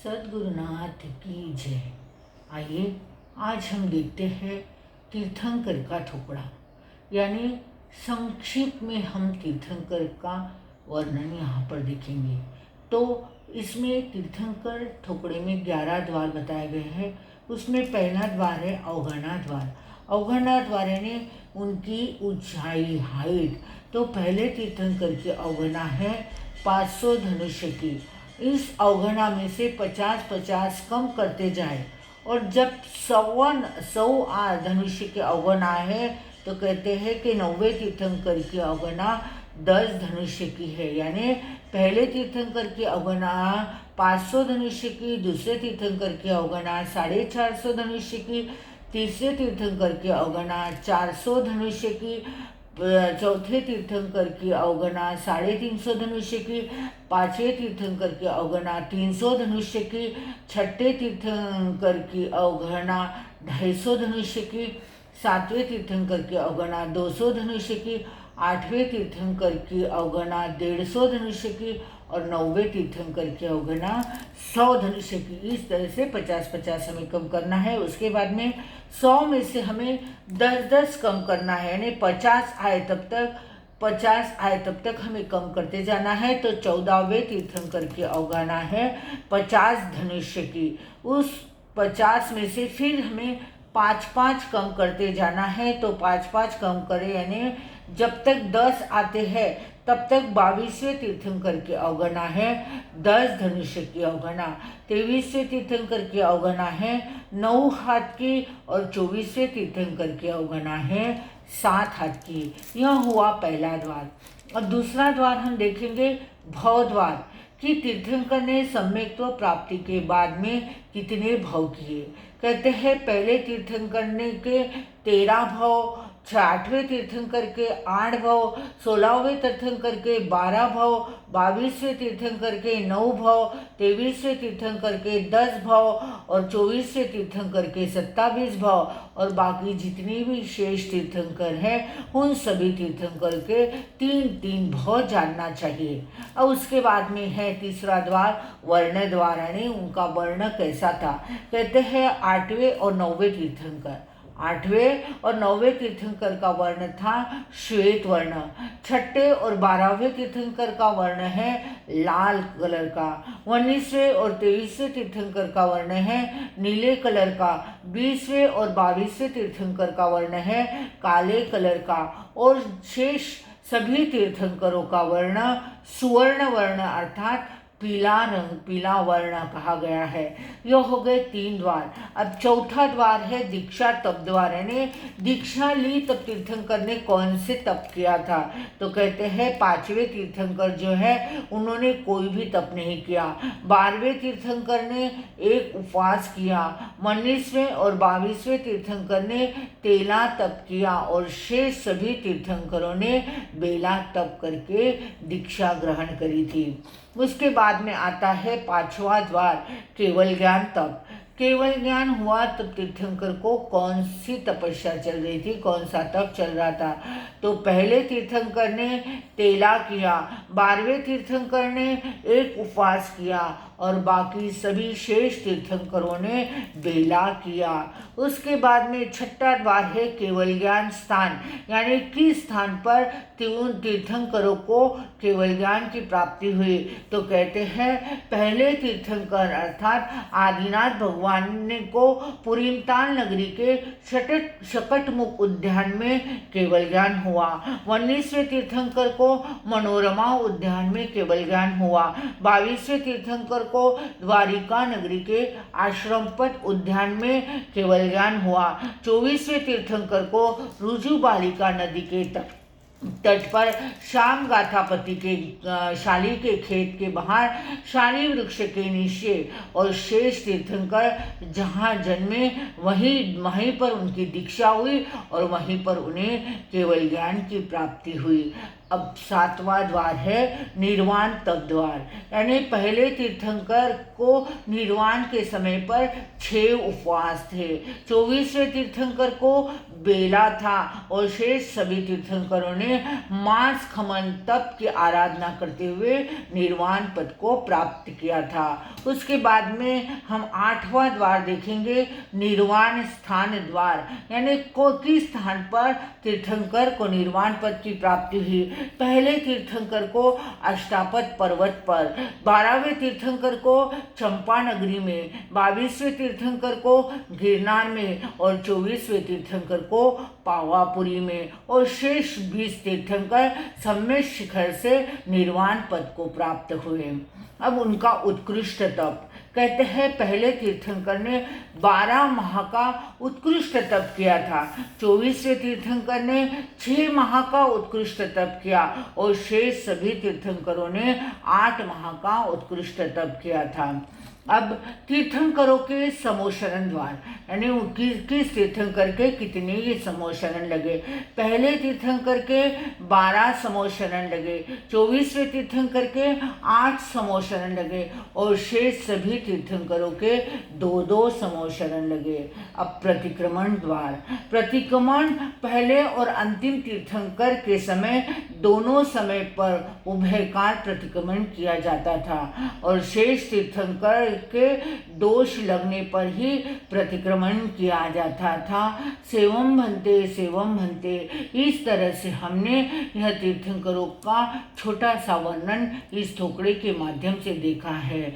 सद्गुरुनाथ की जय। आइए आज हम देखते हैं तीर्थंकर का टुकड़ा, यानी संक्षिप्त में हम तीर्थंकर का वर्णन यहाँ पर देखेंगे। तो इसमें तीर्थंकर टुकड़े में 11 द्वार बताए गए हैं। उसमें पहला द्वार है अवगणा द्वार। अवगणा द्वार यानी उनकी ऊंचाई, हाइट। तो पहले तीर्थंकर की अवगणा है 500 धनुष्य की। इस अवगणा में से 50-50 कम करते जाए और जब 100 धनुष्य के अवगणा है तो कहते हैं कि 90वें तीर्थंकर की अवगणा 10 धनुष्य की है। यानी पहले तीर्थंकर की अवगणा 500 धनुष्य की, दूसरे तीर्थंकर की अवगणा 450 धनुष्य की, तीसरे तीर्थंकर की अवगणा 400 धनुष्य की, चौथे तीर्थंकर की अवगणा 350 धनुष्य की, पांचवें तीर्थंकर की अवगणा 300 धनुष्य की, छठे तीर्थंकर की अवगणा 250 धनुष्य की, सातवें तीर्थंकर की अवगणा 200 धनुष्य की, आठवें तीर्थंकर की अवगणा 150 धनुष्य की और 9वें तीर्थंकर की अवगणा 100 धनुष्य की। इस तरह से 50-50 हमें कम करना है। उसके बाद में 100 में से हमें 10-10 कम करना है, यानी 50 आए तब तक हमें कम करते जाना है। तो 14वें तीर्थंकर की अवगणा है 50 धनुष्य की। उस 50 में से फिर हमें 5-5 कम करते जाना है। तो 5-5 कम करें, यानी जब तक 10 आते हैं तब तक 22वें तीर्थंकर की अवगणा है 10 धनुष्य की अवगणा। 23वें तीर्थंकर की अवगणा है 9 हाथ की और 24वें तीर्थंकर की अवगणा है 7 हाथ की। यह हुआ पहला द्वार। और दूसरा द्वार हम देखेंगे भव द्वार कि तीर्थंकर ने सम्यक्त्व प्राप्ति के बाद में कितने भव किए। कहते हैं पहले तीर्थंकर ने के 13 भव, 8वें तीर्थंकर के 8 भव, 16वें तीर्थंकर के 12 भव, 22वें तीर्थंकर के 9 भव, 23वें तीर्थंकर के 10 भव और 24वें तीर्थंकर के 27 भव और बाकी जितनी भी शेष तीर्थंकर हैं उन सभी तीर्थंकर के 3-3 भव जानना चाहिए। और उसके बाद में है तीसरा द्वार वर्ण द्वार, यानी उनका वर्ण कैसा था। कहते हैं 8वें और 9वें तीर्थंकर, 8वें और 9वें तीर्थंकर का वर्ण था श्वेत वर्ण। 6ठे और 12वें तीर्थंकर का वर्ण है लाल कलर का। 19वें और 23वें तीर्थंकर का वर्ण है नीले कलर का। 20वें और 22वें तीर्थंकर का वर्ण है काले कलर का। और शेष सभी तीर्थंकरों का वर्ण सुवर्ण वर्ण अर्थात पीला रंग, पीला वर्ण कहा गया है। यह हो गए 3 द्वार। अब चौथा द्वार है दीक्षा तप द्वार, यानी दीक्षा ली तब तीर्थंकर ने कौन से तप किया था। तो कहते हैं 5वें तीर्थंकर जो है उन्होंने कोई भी तप नहीं किया। 12वें तीर्थंकर ने एक उपवास किया। 19वें और 22वें तीर्थंकर ने तेला तप किया और शेष सभी तीर्थंकरों ने बेला तप करके दीक्षा ग्रहण करी थी। उसके बाद में आता है 5वां द्वार केवल ज्ञान तप। केवल ज्ञान हुआ तब तीर्थंकर को कौन सी तपस्या चल रही थी, कौन सा तप चल रहा था। तो पहले तीर्थंकर ने तेला किया, 12वें तीर्थंकर ने एक उपवास किया और बाकी सभी शेष तीर्थंकरों ने बेला किया। उसके बाद में 6ठा द्वार है केवल ज्ञान स्थान, यानी किस स्थान पर तीर्थंकरों को केवल ज्ञान की प्राप्ति हुई। तो कहते हैं पहले तीर्थंकर अर्थात आदिनाथ भगवान ने को पुरीमताल नगरी के शकटमुख उद्यान में केवल ज्ञान हुआ। 19वें तीर्थंकर को मनोरमा उद्यान में केवल ज्ञान हुआ। 22वें तीर्थंकर को द्वारिका नगरी के आश्रमपथ उद्यान में केवल ज्ञान हुआ। 24वें तीर्थंकर को रुजु बालिका नदी के तट पर श्याम गाथापति के शाली के खेत के बाहर शाली वृक्ष के नीचे और शेष तीर्थंकर जहाँ जन्मे वहीं पर उनकी दीक्षा हुई और वहीं पर उन्हें केवल ज्ञान की प्राप्ति हुई। अब सातवां द्वार है निर्वाण तप द्वार, यानी पहले तीर्थंकर को निर्वाण के समय पर 6 उपवास थे। 24वें तीर्थंकर को बेला था और शेष सभी तीर्थंकरों ने मांस खमन तप की आराधना करते हुए निर्वाण पद को प्राप्त किया था। उसके बाद में हम 8वां द्वार देखेंगे, निर्वाण स्थान द्वार, यानी किस स्थान पर तीर्थंकर को निर्वाण पद की प्राप्ति हुई। पहले तीर्थंकर को अष्टापद पर्वत पर, 12वें तीर्थंकर को चंपा नगरी में, 22वें तीर्थंकर को गिरनार में और 24वें तीर्थंकर को पावापुरी में और शेष 20 तीर्थंकर सम्मेद शिखर से निर्वाण पद को प्राप्त हुए। अब उनका उत्कृष्ट तप, कहते हैं पहले तीर्थंकर ने 12 माह का उत्कृष्ट तप किया था। 24वें तीर्थंकर ने 6 माह का उत्कृष्ट तप किया और शेष सभी तीर्थंकरों ने 8 माह का उत्कृष्ट तप किया था। अब तीर्थंकरों के समोशरण द्वार, यानी किस तीर्थंकर के कितने ये समोशरण लगे। पहले तीर्थंकर के 12 समोशरण लगे, 24वें तीर्थंकर के 8 समोशरण लगे और शेष सभी तीर्थंकरों के 2-2 समोशरण लगे। अब प्रतिक्रमण द्वार, प्रतिक्रमण पहले और अंतिम तीर्थंकर के समय दोनों समय पर उभयकार प्रतिक्रमण किया जाता था और शेष तीर्थंकर के दोष लगने पर ही प्रतिक्रमण किया जाता था। सेवम भन्ते, इस तरह से हमने यह तीर्थंकरों का छोटा सा वर्णन इस थोकड़े के माध्यम से देखा है।